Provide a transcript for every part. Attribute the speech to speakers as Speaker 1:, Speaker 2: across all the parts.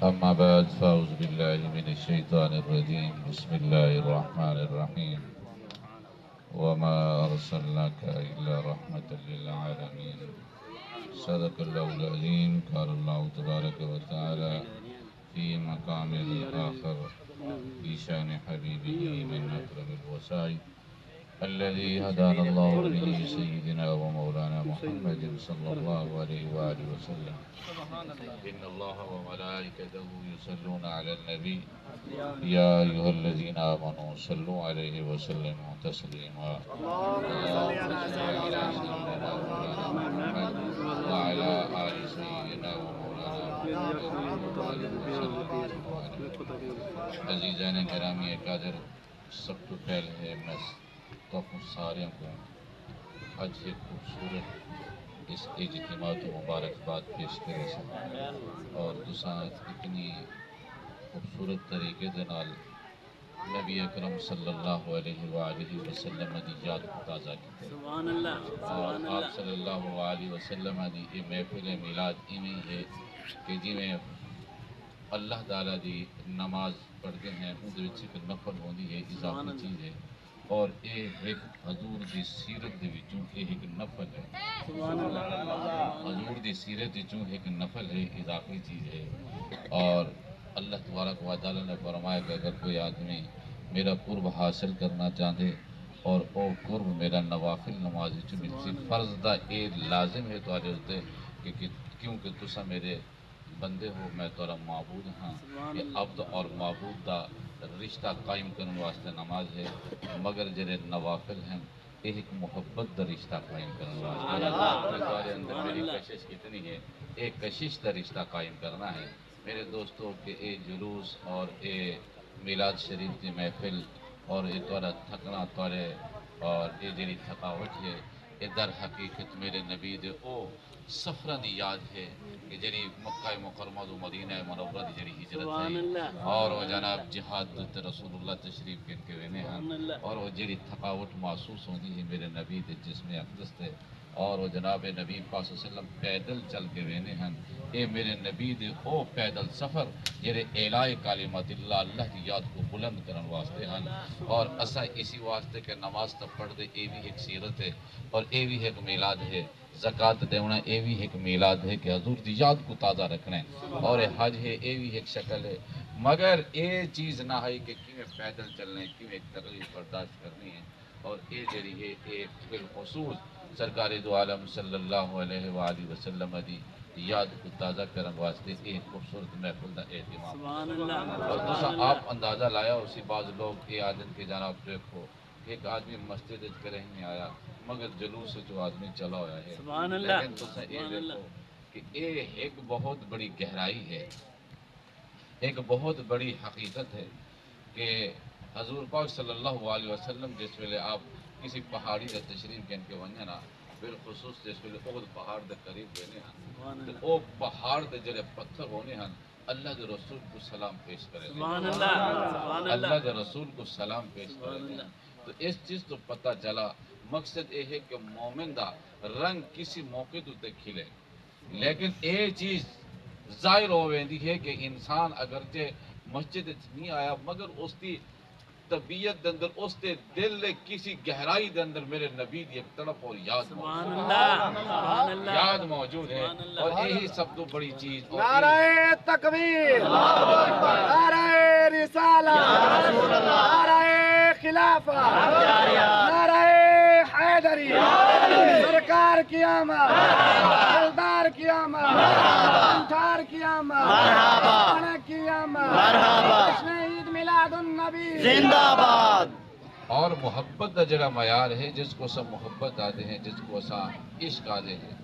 Speaker 1: أما بعد فأعوذ بالله من الشيطان الرجيم بسم الله الرحمن الرحيم وما أرسلناك إلا رحمة للعالمين صدق الله العظيم قال الله تبارك وتعالى في مقام الآخر في شأن حبيبه من أكرم الوسائل الذي هدانا الله به سيدنا ومولانا محمد صلى الله عليه وآله وسلم إن الله وملائكته يصلون على النبي يا أيها الذين آمنوا صلوا عليه وسلموا تسليما اللهم صل على سيدنا ومولانا محمد وعلى آل سيدنا ومولانا محمد عزیزان گرامی قادر سب تو پہلے میں تو سارے کو حج ایک خوبصورت اس اجتماع تو مبارکباد پیش کرے سکتے اور دوسرا اتنی خوبصورت طریقے دے نال نبی اکرم صلی اللہ علیہ وآلہ وسلم دی یاد کو تازہ کی اور آپ صلی اللہ علیہ وسلم دی یہ محفل میلاد ایویں ہے کہ جی میں اللہ تعالیٰ دی نماز پڑھتے ہیں ان ایک نفل ہوندی ہے اضافی چیز ہے اور یہ ایک حضور دی سیرت دے وچوں ایک نفل ہے حضور دی سیرت وچوں ایک نفل ہے اضافی چیز ہے اور اللہ تبارک و تعالیٰ نے فرمایا کہ اگر کوئی آدمی میرا قرب حاصل کرنا چاہتے اور او قرب میرا نوافل نماز وچوں ملسی فرض دا اے لازم ہے تواڈے اوتے کہ کیونکہ تسا میرے بندے ہو میں تورا معبود ہاں یہ عبد اور معبود دا رشتہ قائم کرنے واسطے نماز ہے مگر جڑے نوافل ہیں ایک محبت دا رشتہ قائم کرنے واسطے تمہارے اندر میری کشش کتنی ہے ایک کشش دا رشتہ قائم کرنا ہے میرے دوستوں کہ اے جلوس اور اے میلاد شریف کی محفل اور یہ تورا تھکنا تورے اور یہ جڑی تھکاوٹ ہے یہ در حقیقت میرے نبی دے او سفرہ دی یاد ہے کہ جڑی مکہ مکرمہ و مدینہ منورہ دی جڑی ہجرت ہے اور وہ جناب جہاد تے رسول اللہ تشریف کن کے وینے ہیں اور وہ جڑی تھکاوٹ محسوس ہوندی ہے میرے نبی دے جسم اقدس تے اور وہ جناب نبی پاک صلی اللہ علیہ وسلم پیدل چل کے وینے ہیں اے میرے نبی دے او پیدل سفر جڑے اعلاء کلمات اللہ کی یاد کو بلند کرن واسطے ہیں اور اسا اسی واسطے کہ نماز تو پڑھ دے اے بھی ایک سیرت ہے اور اے بھی ایک میلاد ہے زکوٰۃ دینا اے بھی ایک میلاد ہے کہ حضور دی یاد کو تازہ رکھنا ہے اور حج ہے اے بھی ایک شکل ہے مگر اے چیز نہ ہے کہ کیویں پیدل چلنا ہے کیویں تکلیف برداشت کرنی ہے اور اے جڑی ہے اے بالخصوص سرکار دو عالم صلی اللہ علیہ وآلہ وسلم دی یاد کو تازہ کرن واسطے ایک خوبصورت محفل دا اہتمام اور دوسرا آپ اندازہ لایا اسی بعض لوگ یہ عادت کے جناب دیکھو ایک آدمی مسجد کریں نہیں آیا مگر جلوس سے جو آدمی چلا ہوا ہے لیکن دوسرا یہ دیکھو کہ یہ ایک بہت بڑی گہرائی ہے ایک بہت بڑی حقیقت ہے کہ حضور پاک صلی اللہ علیہ وسلم جس ویلے آپ کسی پہاڑی کا تشریف گن کے ونجے نا بالخصوص جس ویلے احد پہاڑ دے قریب ہونے ہیں تو او پہاڑ دے جڑے پتھر ہونے ہیں اللہ کے رسول کو سلام پیش کرے اللہ کے رسول کو سلام پیش کرے تو اس چیز تو پتہ چلا مقصد یہ ہے کہ مومن دا رنگ کسی موقع تے کھلے لیکن یہ چیز ظاہر ہو ویندی ہے کہ انسان اگرچہ مسجد نہیں آیا مگر اس کی طبیعت دے اندر اس دے دل دے کسی گہرائی دے اندر میرے نبی دی ایک تڑپ اور یاد موجود ہے اور یہی سب تو بڑی چیز
Speaker 2: نعرہ تکبیر نعرہ رسالہ نعرہ خلافہ نعرہ حیدری سرکار کی آمد دلدار کی آمد انٹھار کی آمد مرحبا کی آمد جشن عید میلاد النبی
Speaker 3: زندہ باد
Speaker 1: اور محبت دا جڑا معیار ہے جس کو سب محبت آتے ہیں جس کو سا عشق آتے ہیں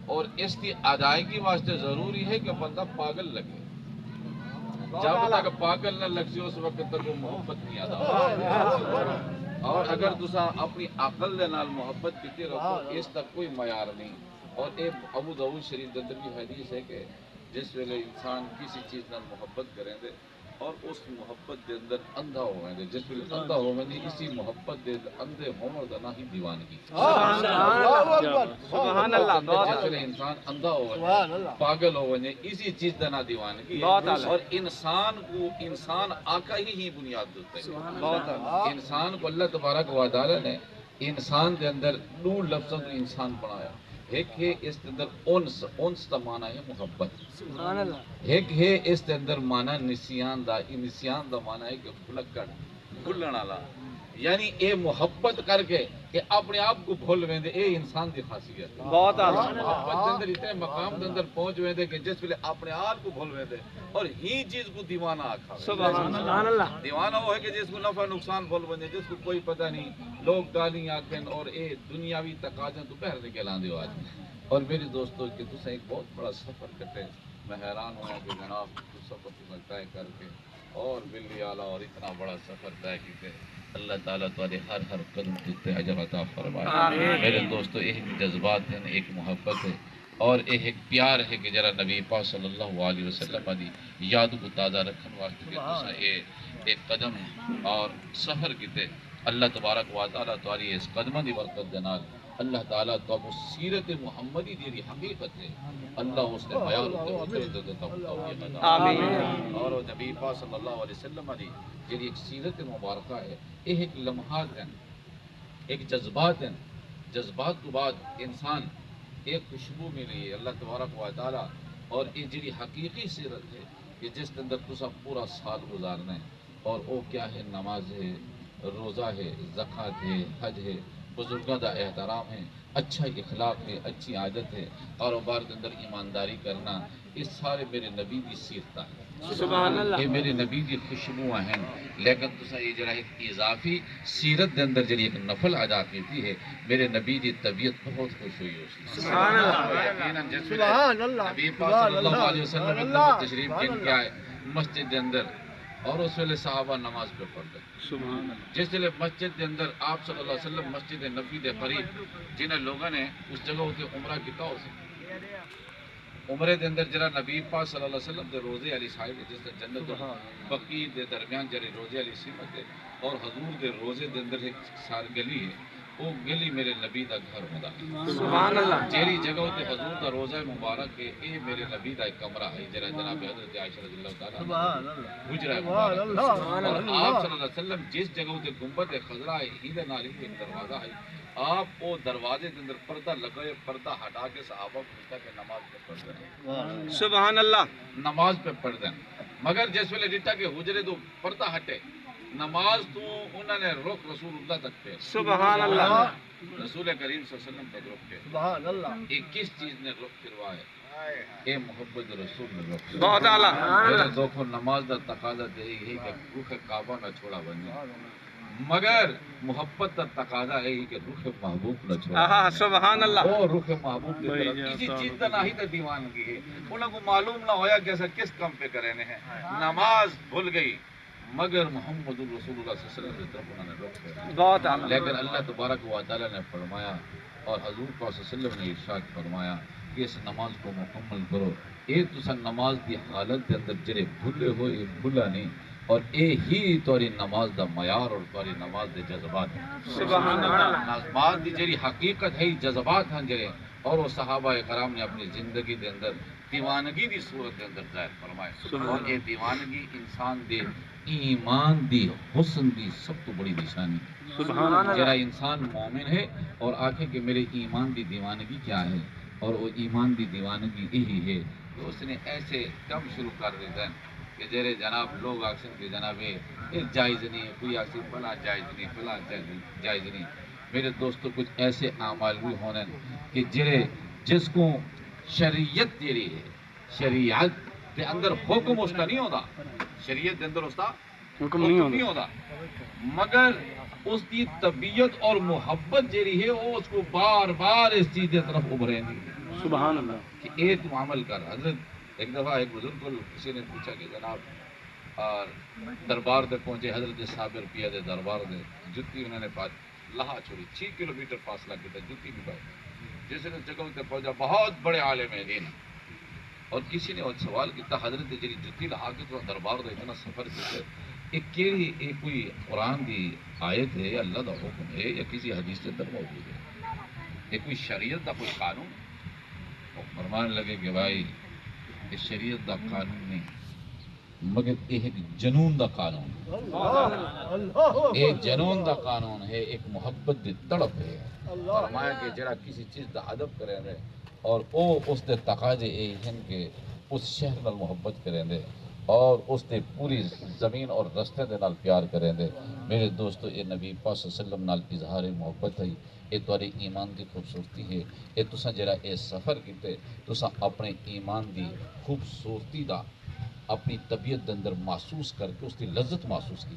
Speaker 1: اور اس کی ادائیگی واسطے ضروری ہے کہ بندہ پاگل لگے جب تک پاگل نہ لگ اس وقت تک وہ محبت نہیں ادا اور اگر دوسرا اپنی عقل دے نال محبت کیتے رکھو اس تک کوئی معیار نہیں اور ایک ابو داؤد شریف دے اندر بھی حدیث ہے کہ جس ویلے انسان کسی چیز نال محبت کریں دے اور اس محبت دے اندر اندھا ہو گئے جس ویلے اندھا ہو گئے اسی محبت دے اندھے ہونے دا نہ ہی دیوانگی
Speaker 2: سبحان اللہ
Speaker 1: جس ویلے انسان اندھا ہو گئے پاگل ہو گئے اسی چیز دا نہ دیوانگی اور انسان کو انسان آقا ہی بنیاد دیتا ہے انسان کو اللہ تبارک و تعالی نے انسان دے اندر دو لفظوں کو انسان بنایا ایک ہے اس کے اندر انس کا معنی ہے محبت ایک ہے اس کے اندر معنی نسیان دا معنی ہے کہ بھلکڑ بھولن والا یعنی اے محبت کر کے کہ اپنے آپ کو بھول ویندے اے انسان دی خاصیت
Speaker 2: بہت
Speaker 1: محبت دے اندر اتنے مقام دے اندر پہنچ ویندے کہ جس ویلے اپنے آپ کو بھول ویندے اور ہی چیز کو دیوانہ آکھا
Speaker 2: سبحان اللہ
Speaker 1: دیوانہ وہ ہے کہ جس کو نفع نقصان بھول ویندے جس کو کوئی پتہ نہیں لوگ گالی آکھن اور اے دنیاوی تقاضے تو باہر نکل آندے ہو آج اور میری دوستو کہ تسا ایک بہت بڑا سفر کٹے میں حیران ہوا کہ جناب تو سفر تسا طے کر کے اور بلی آلہ اور اتنا بڑا سفر طے کیتے اللہ تعالیٰ تمہارے ہر قدم کے اجر عطا فرمائے میرے دوستو ایک جذبات ہیں ایک محبت ہے اور ایک پیار ہے کہ جرا نبی پاک صلی اللہ علیہ وسلم دی یاد کو تازہ رکھن واسطے کہ تسا ایک قدم اور سفر کیتے اللہ تبارک و تعالیٰ تمہاری اس قدمہ دی برکت دے نال اللہ تعالیٰ تو اب سیرت محمدی دی حقیقت ہے اللہ اس نے بیان آمین اور نبی پاک صلی اللہ علیہ وسلم دی جی ایک سیرت مبارکہ ہے ایک لمحات ہیں ایک جذبات ہیں جذبات کے بعد انسان ایک خوشبو ملی ہے اللہ تبارک و تعالیٰ اور یہ جی حقیقی سیرت ہے کہ جس کے اندر تسا پورا سال گزارنا ہے اور وہ کیا ہے نماز ہے روزہ ہے زکوٰۃ ہے حج ہے بزرگوں کا احترام ہے اچھا اخلاق ہے اچھی عادت ہے کاروبار کے اندر ایمانداری کرنا یہ سارے میرے نبی کی سیرتاں ہیں
Speaker 2: سبحان اللہ
Speaker 1: یہ میرے نبی کی خوشبوئیں ہیں لیکن تسا یہ جڑا ایک اضافی سیرت دے اندر جڑی ایک نفل ادا کیتی ہے میرے نبی دی طبیعت بہت خوش ہوئی اس
Speaker 2: سبحان اللہ سبحان اللہ
Speaker 1: نبی پاک صلی اللہ علیہ وسلم نے تشریف کن کیا ہے مسجد دے اندر اور اس ویلے صحابہ نماز پہ پڑھ گئے
Speaker 2: سبحان اللہ
Speaker 1: جس ویلے مسجد کے اندر آپ صلی اللہ علیہ وسلم مسجد نبی دے قریب جنہیں لوگوں نے اس جگہ ہوتے عمرہ کیتا ہو سکے عمرے دے اندر جرا نبی پاک صلی اللہ علیہ وسلم دے روزے علی صاحب جس نے جنت و بقی دے درمیان جرے روزے علی سمت ہے اور حضور دے روزے دے اندر ایک سار گلی ہے وہ گلی میرے نبی دا گھر ہوندا
Speaker 2: سبحان اللہ
Speaker 1: جیری جگہ تے حضور دا روزہ مبارک ہے اے میرے نبی دا ایک کمرہ ہے جرا جناب حضرت عائشہ رضی اللہ تعالی
Speaker 2: سبحان اللہ
Speaker 1: حجرہ مبارک اور آپ صلی اللہ علیہ وسلم جس جگہ تے گنبد خضرا ہے ادھر نال ایک دروازہ ہے آپ وہ دروازے کے اندر پردہ لگائے پردہ ہٹا کے صحابہ کو کہتا کہ نماز پہ پڑھ دیں
Speaker 2: سبحان اللہ
Speaker 1: نماز پہ پڑھ دیں مگر جس ویلے ڈٹا کہ حجرے تو پردہ ہٹے نماز تو انہوں نے رخ رسول اللہ تک پہ
Speaker 2: سبحان اللہ
Speaker 1: رسول کریم صلی اللہ علیہ وسلم تک رخ پہ
Speaker 2: سبحان اللہ
Speaker 1: یہ کس چیز نے رخ پھروا ہے اے محبت رسول نے رخ
Speaker 2: بہت اعلیٰ
Speaker 1: میرے دوکھو نماز دا تقاضا یہی ہے کہ روح کعبہ نہ چھوڑا بنے مگر محبت دا تقاضا یہی کہ روح محبوب نہ چھوڑا
Speaker 2: سبحان اللہ
Speaker 1: وہ روح محبوب کی طرف کسی چیز کا نہ ہی تو دیوانگی ہے انہوں کو معلوم نہ ہویا کہ ایسا کس کام پہ کرنے ہیں نماز بھول گئی مگر محمد رسول اللہ صلی اللہ علیہ وسلم کی طرف انہوں نے رخ کیا
Speaker 2: بہت اعلیٰ
Speaker 1: لیکن اللہ تبارک و تعالی نے فرمایا اور حضور پاک صلی اللہ علیہ وسلم نے ارشاد فرمایا کہ اس نماز کو مکمل کرو اے تسا نماز دی حالت دے اندر جڑے بھولے ہو یہ بھولا نہیں اور اے ہی توری نماز دا معیار اور توری نماز دے جذبات ہیں
Speaker 2: سبحان اللہ
Speaker 1: نماز دی جڑی حقیقت ہے جذبات ہیں جڑے اور وہ صحابہ کرام نے اپنی زندگی دے اندر دیوانگی دی صورت دے اندر ظاہر فرمائے اور یہ دیوانگی انسان دے ایمان دی حسن دی سب تو بڑی نشانی
Speaker 2: سبحان اللہ
Speaker 1: جرا انسان مومن ہے اور آنکھیں کہ میرے ایمان دی دیوانگی کیا ہے اور وہ ایمان دی دیوانگی یہی ہے تو اس نے ایسے کم شروع کر دیتا ہے کہ جرے جناب لوگ آکسن کہ جناب یہ جائز نہیں ہے کوئی آکسن فلاں جائز نہیں فلاں جائز نہیں میرے دوستو کچھ ایسے اعمال بھی ہونے کہ جرے جس کو شریعت جیری ہے شریعت کے اندر حکم اس کا نہیں ہوتا شریعت کے اندر اس کا حکم نہیں ہوتا مگر اس کی طبیعت اور محبت جیری ہے وہ اس کو بار بار اس چیز کی طرف ابھریں گی
Speaker 2: سبحان اللہ
Speaker 1: کہ اے تم عمل کر حضرت ایک دفعہ ایک بزرگ کو کسی نے پوچھا کہ جناب دربار دے پہنچے حضرت صابر پیا دے دربار دے جتی انہوں نے لہا چھوڑی 6 کلومیٹر فاصلہ کیا جتی بھی پائی جس نے جگہ تے پہنچا بہت بڑے عالم دین اور کسی نے سوال کیا حضرت جی جتی لہا کے تو دربار دا اتنا سفر کیتے ایک کیڑی ایک کوئی قرآن دی آیت ہے اللہ دا حکم ہے یا کسی حدیث کے اندر موجود ہے ایک کوئی شریعت دا کوئی قانون اور فرمان لگے کہ بھائی یہ شریعت دا قانون نہیں مگر ایک جنون دا قانون ایک جنون دا قانون ہے ایک محبت دی تڑپ ہے فرمایا کہ جڑا کسی چیز دا ادب کرے رہے اور او اس دے تقاضے اے ہیں کہ اس شہر نال محبت کریں دے اور اس دے پوری زمین اور رستے دے نال پیار کریں دے میرے دوستو اے نبی پاک صلی اللہ علیہ وسلم نال اظہار محبت ہے اے تواڈے ایمان دی خوبصورتی ہے اے تساں جڑا اے سفر کیتے تساں اپنے ایمان دی خوبصورتی دا اپنی طبیعت دے اندر محسوس کر کے اس کی لذت محسوس کی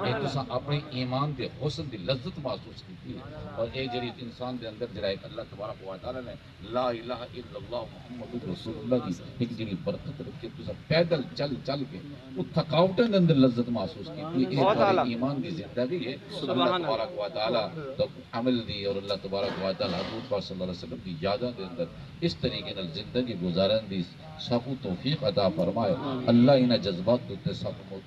Speaker 1: اے تساں اپنے ایمان دے حسن دی لذت محسوس کی اور اے جڑی انسان دے اندر جڑا ایک اللہ تبارک و تعالی نے لا الہ الا اللہ محمد رسول اللہ دی ایک جڑی برکت رکھی تساں پیدل چل چل کے وہ تھکاوٹاں دے اندر لذت محسوس کی اے تہاڈے ایمان دی زندگی ہے اللہ تبارک و تعالی دا عمل دی اور اللہ تبارک و تعالی حضور پاک صلی اللہ علیہ وسلم دی یاداں دے اندر اس طریقے نال زندگی گزارن دی سخو توفیق عطا فرمائے اللہ انہاں جذبات تے سخو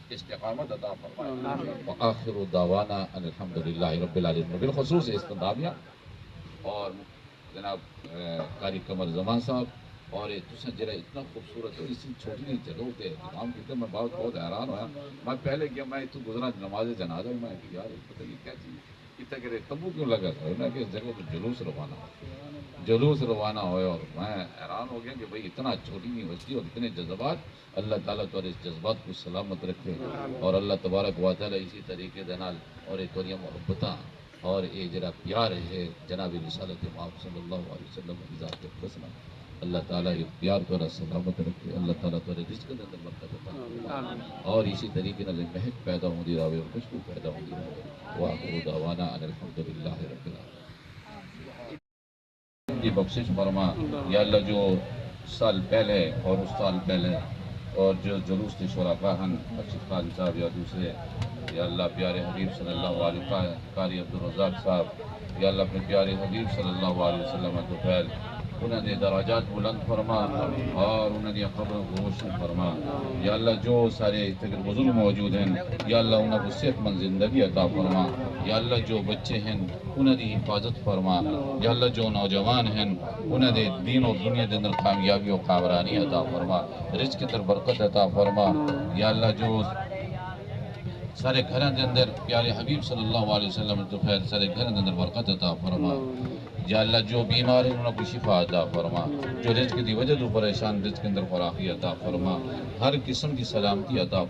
Speaker 1: استقامت عطا فرمائے وآخر دعوانا ان الحمدللہ رب العالمین بالخصوص استندامیہ اور جناب قاری قمر زمان صاحب اور تساں جڑا اتنا خوبصورت ہے اس چھوٹی نہیں چلو تے اہتمام کیتے میں بہت حیران ہوا میں پہلے گیا میں تو گزرا نماز جنازہ میں کہ یار پتہ نہیں کیا چیز اتنا کہ تبو کیوں لگا تھا نا کہ اس جگہ تو جلوس روانہ ہوئے اور میں حیران ہو گیا کہ بھئی اتنا چھوٹی یونیورسٹی اور اتنے جذبات اللہ تعالیٰ تو اس جذبات کو سلامت رکھے اور اللہ تبارک و تعالیٰ اسی طریقے دنال اور ایک توریہ محبتاں اور یہ جڑا پیار ہے جناب رسالت محمد صلی اللہ علیہ وسلم کی ذات کے حسنہ اللہ تعالیٰ یہ پیار تو سلامت رکھے اللہ تعالیٰ تو رزق کے اندر برکت عطا اور اسی طریقے نال مہک پیدا ہوندی رہے اور خوشبو پیدا ہوندی رہے وآخر دعوانا ان الحمدللہ رب العالمین کی بخشش فرما یا اللہ جو سال پہلے اور اس سال پہلے اور جو جلوس کے شرکا ہیں ارشد خان صاحب یا دوسرے یا اللہ پیارے حبیب صلی اللہ علیہ وسلم قاری عبدالرزاق صاحب یا اللہ اپنے پیارے حبیب صلی اللہ علیہ وسلم دوپہر انہوں نے درجات بلند فرما اور انہوں نے قبر کو روشن فرما یا اللہ جو سارے بزرگ موجود ہیں یا اللہ انہوں کو صحت مند زندگی عطا فرما یا اللہ جو بچے ہیں انہوں نے حفاظت فرما یا اللہ جو نوجوان ہیں انہوں نے دین اور دنیا کے اندر کامیابی و کامرانی عطا فرما رزق کے اندر برکت عطا فرما یا اللہ جو سارے گھروں کے اندر پیارے حبیب صلی اللہ علیہ وسلم تو خیر سارے گھروں کے اندر برکت عطا فرما یا اللہ جو بیمار ہیں انہوں کو شفا عطا فرما جو رزق کی وجہ تو پریشان رزق کے اندر فراخی عطا فرما ہر قسم کی سلامتی عطا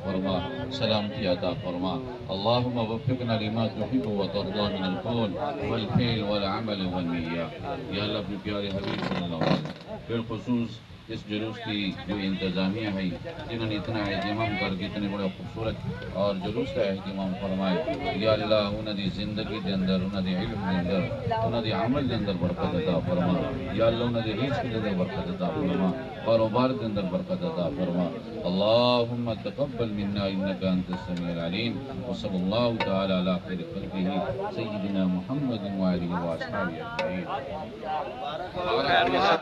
Speaker 1: فرما اللہم وفقنا لما تحب وترضى من القول والفعل والعمل والنیہ یا اللہ اپنے پیارے حبیب صلی اللہ علیہ وسلم بالخصوص اس جلوس کی جو انتظامیہ ہے جنہوں نے اتنا اہتمام کر کے اتنے بڑا خوبصورت اور جلوس کا اہتمام فرمائے یا اللہ انہوں نے زندگی کے اندر انہوں نے علم کے اندر انہوں نے عمل کے اندر برکت عطا فرما یا اللہ انہوں نے رزق کے اندر برکت عطا فرما کاروبار کے اندر برکت عطا فرما اللہم تقبل منا انکا انت السمیع العلیم وصلی اللہ تعالی علی خیر خلقہ سیدنا محمد وآلہ وآصحابہ اجمعین